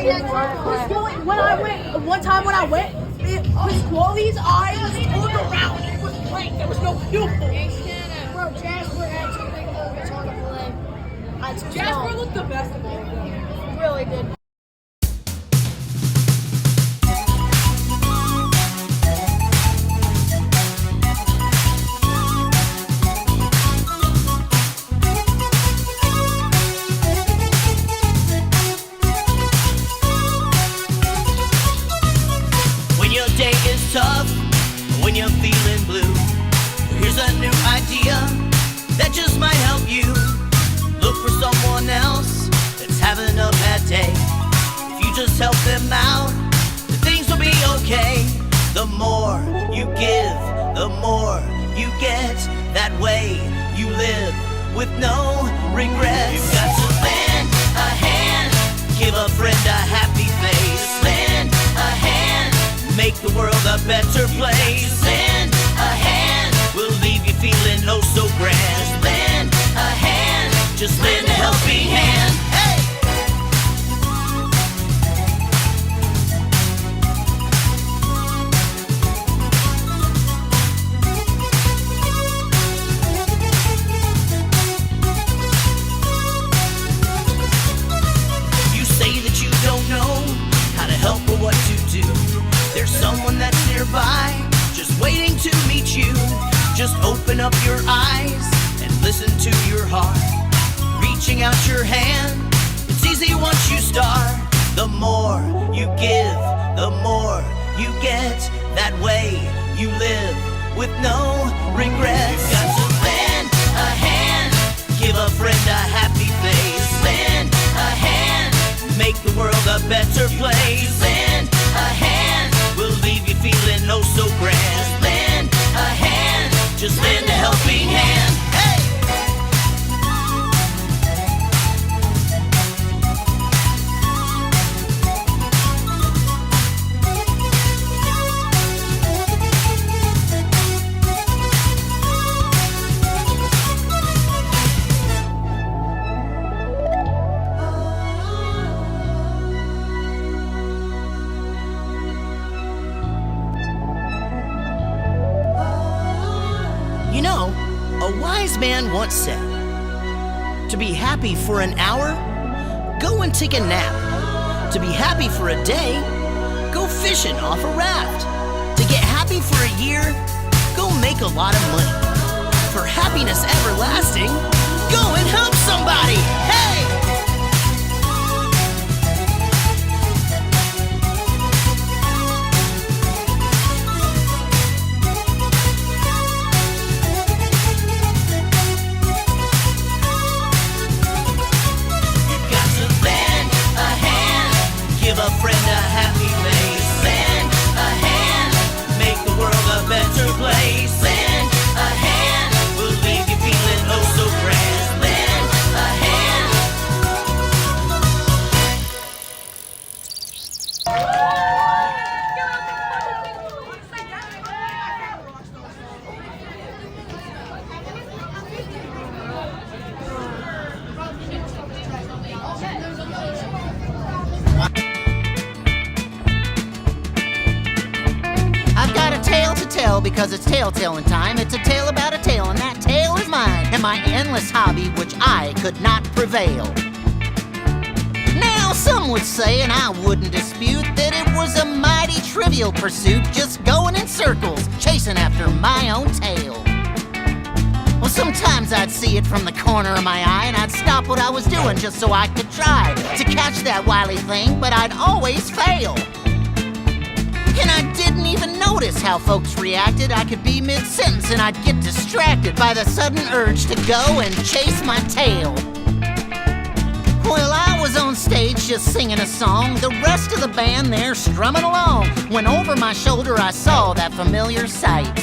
When I went, one time when I went, Squally's eyes turned around. It was blank. There was no pupil. Bro, Jasper had something guitar to play. Jasper looked the best of all of them. Really did. Tough when you're feeling blue. Here's a new idea that just might help you. Look for someone else that's having a bad day. If you just help them out, then things will be okay. The more you give, the more you get. That way you live with no regrets. You've got to lend a hand, give a friend a happy face. Lend a hand, make the world a better place. Lend a hand, will leave you feeling oh so grand. Just lend a hand, just lend a helping hand. Hey! You say that you don't know how to help or what to do. There's someone that's nearby, just waiting to meet you. Just open up your eyes and listen to your heart. Reaching out your hand, it's easy once you start. The more you give, the more you get. That way you live with no regrets. You've got to lend a hand, give a friend a happy face. Lend a hand, make the world a better place. Lend a hand, will leave you feeling oh so grand. Just lend a hand, just lend a helping hand. Hey! You know, a wise man once said, to be happy for an hour, go and take a nap. To be happy for a day, go fishing off a raft. To get happy for a year, go make a lot of money. For happiness everlasting, go and help somebody. Hey! Give a friend a happy face. Lend a hand, make the world a better place. Lend a hand, will leave you feeling oh so grand. Lend a hand. Because it's tale-telling time. It's a tale about a tale, and that tale is mine, and my endless hobby which I could not prevail. Now some would say, and I wouldn't dispute, that it was a mighty trivial pursuit, just going in circles, chasing after my own tail. Well, sometimes I'd see it from the corner of my eye, and I'd stop what I was doing just so I could try to catch that wily thing, but I'd always fail. And I didn't even notice how folks reacted. I could be mid-sentence and I'd get distracted by the sudden urge to go and chase my tail. Well, I was on stage just singing a song, the rest of the band there strumming along, when over my shoulder I saw that familiar sight.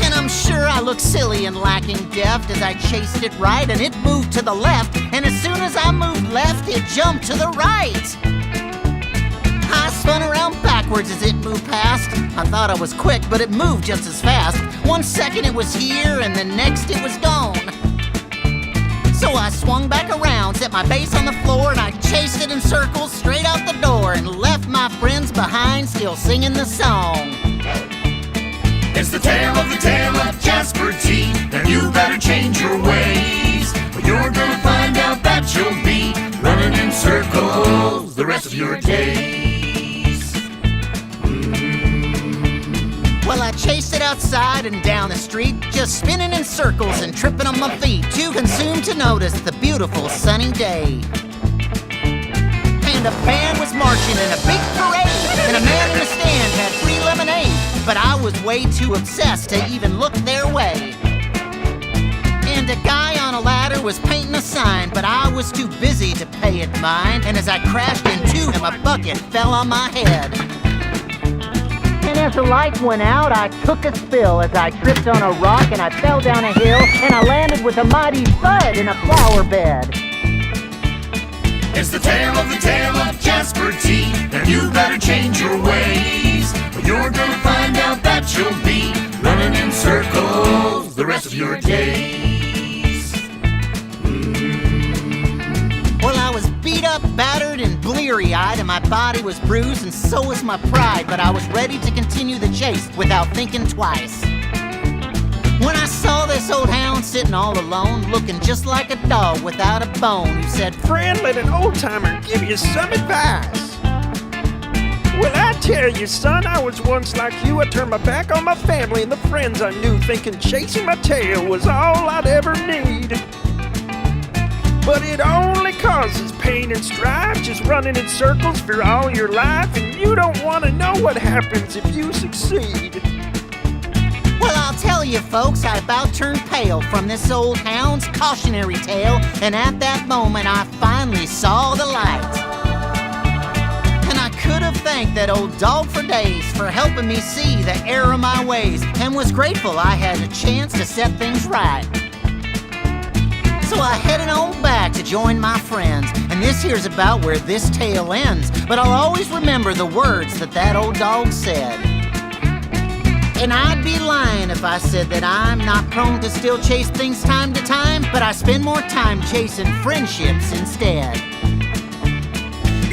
And I'm sure I looked silly and lacking deft as I chased it right, and it moved to the left, and as soon as I moved left, it jumped to the right. I spun around backwards as it moved past. I thought I was quick, but it moved just as fast. 1 second it was here, and the next it was gone. So I swung back around, set my base on the floor, and I chased it in circles my friends behind still singing the song. It's the tale of Jasper T. And you better change your ways, or you're gonna find out that you'll be running in circles the rest of your days. Well, I chased it outside and down the street, just spinning in circles and tripping on my feet, too consumed to notice the beautiful sunny day. And a band was marching in a big parade, and a man in the stand had free lemonade, but I was way too obsessed to even look their way. And a guy on a ladder was painting a sign, but I was too busy to pay it mind, and as I crashed into him, a bucket fell on my head. And as the light went out, I took a spill as I tripped on a rock and I fell down a hill, and I landed with a mighty thud in a flower bed. It's the tale of Jasper T. And you better change your ways, or you're gonna find out that you'll be running in circles the rest of your days. Well, I was beat up, battered, and bleary-eyed, and my body was bruised, and so was my pride, but I was ready to continue the chase without thinking twice. When I saw this old hound sitting all alone, looking just like a dog without a bone, who said, "Friend, let an old-timer give you some advice." Well, I tell you, son, I was once like you. I turned my back on my family and the friends I knew, thinking chasing my tail was all I'd ever need. But it only causes pain and strife, just running in circles for all your life, and you don't want to know what happens if you succeed. well, I'll tell you, folks, I about turned pale from this old hound's cautionary tale, and at that moment I finally saw the light. And I could have thanked that old dog for days for helping me see the error of my ways, and was grateful I had a chance to set things right. So I headed on back to join my friends, and this here's about where this tale ends, but I'll always remember the words that old dog said. And I'd be lying if I said that I'm not prone to still chase things time to time, but I spend more time chasing friendships instead.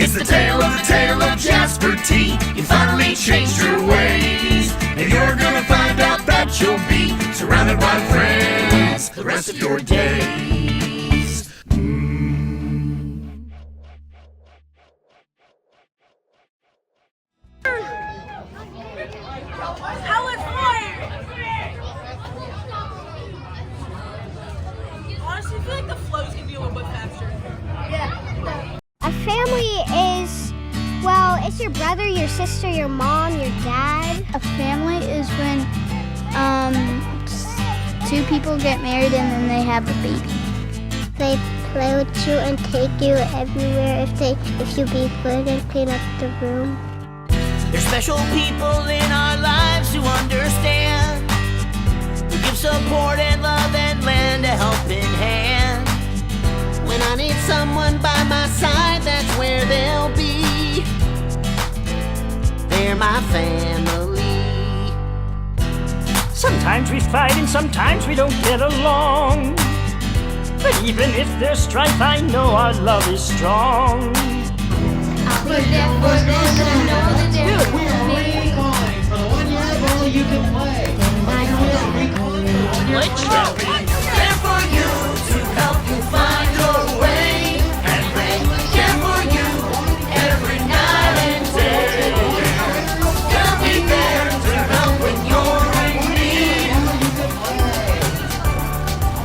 It's the tale of Jasper T. You finally changed your ways, and you're gonna find out that you'll be surrounded by friends the rest of your days. How was fire? Honestly, I feel like the flow's gonna be a little bit faster. A family is, well, it's your brother, your sister, your mom, your dad. A family is when two people get married and then they have a baby. They play with you and take you everywhere if you be good and clean up the room. There's special people in our lives who understand, who give support and love and lend a helping hand. When I need someone by my side, that's where they'll be. They're my family. Sometimes we fight and sometimes we don't get along, but even if there's strife, I know our love is strong. I'll be there for them and know that they're with me. For the 1 yard ball you can play. There for you to help you find your way, and they care for you every night and day. They'll be there to help when you're in need.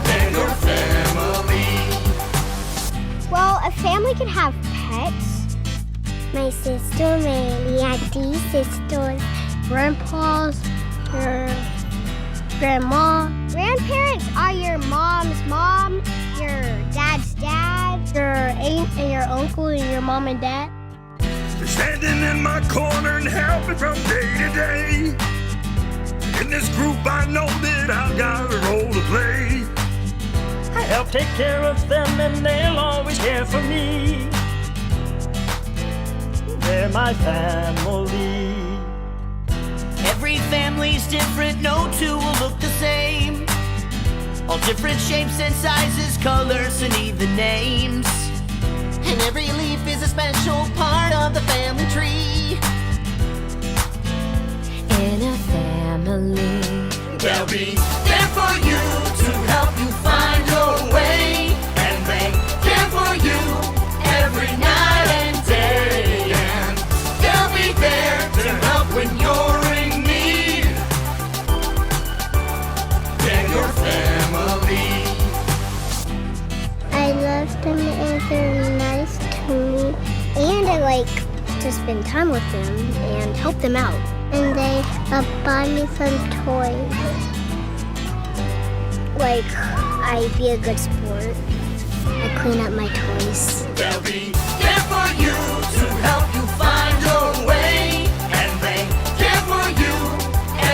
They're your family. Well, a family can have pets. My sister, my auntie, sisters, grandpas, your grandma. Grandparents are your mom's mom, your dad's dad, your aunt and your uncle and your mom and dad. They're standing in my corner and helping from day to day. In this group I know that I've got a role to play. I help take care of them and they'll always care for me. They're my family. Every family's different, no two will look the same. All different shapes and sizes, colors, and even names. And every leaf is a special part of the family tree. be there for you to help you find your way. And they care for you every night and day. And they'll be there to help when you're in need. They're your family. I love them and they're nice to me. And I like to spend time with them and help them out. And they buy me some toys. Like, I be a good sport. I clean up my toys. They'll be there for you to help you find your way. And they care for you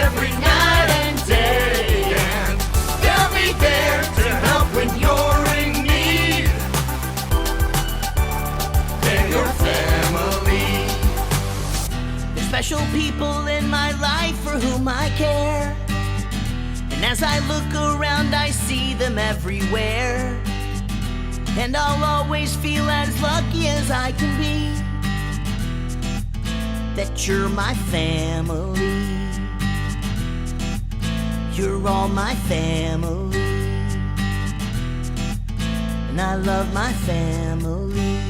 every night and day. And they'll be there to help when you're in need. They're your family. There's special people in my life for whom I care. And as I look around, I see them everywhere. And I'll always feel as lucky as I can be that you're my family. You're all my family. And I love my family.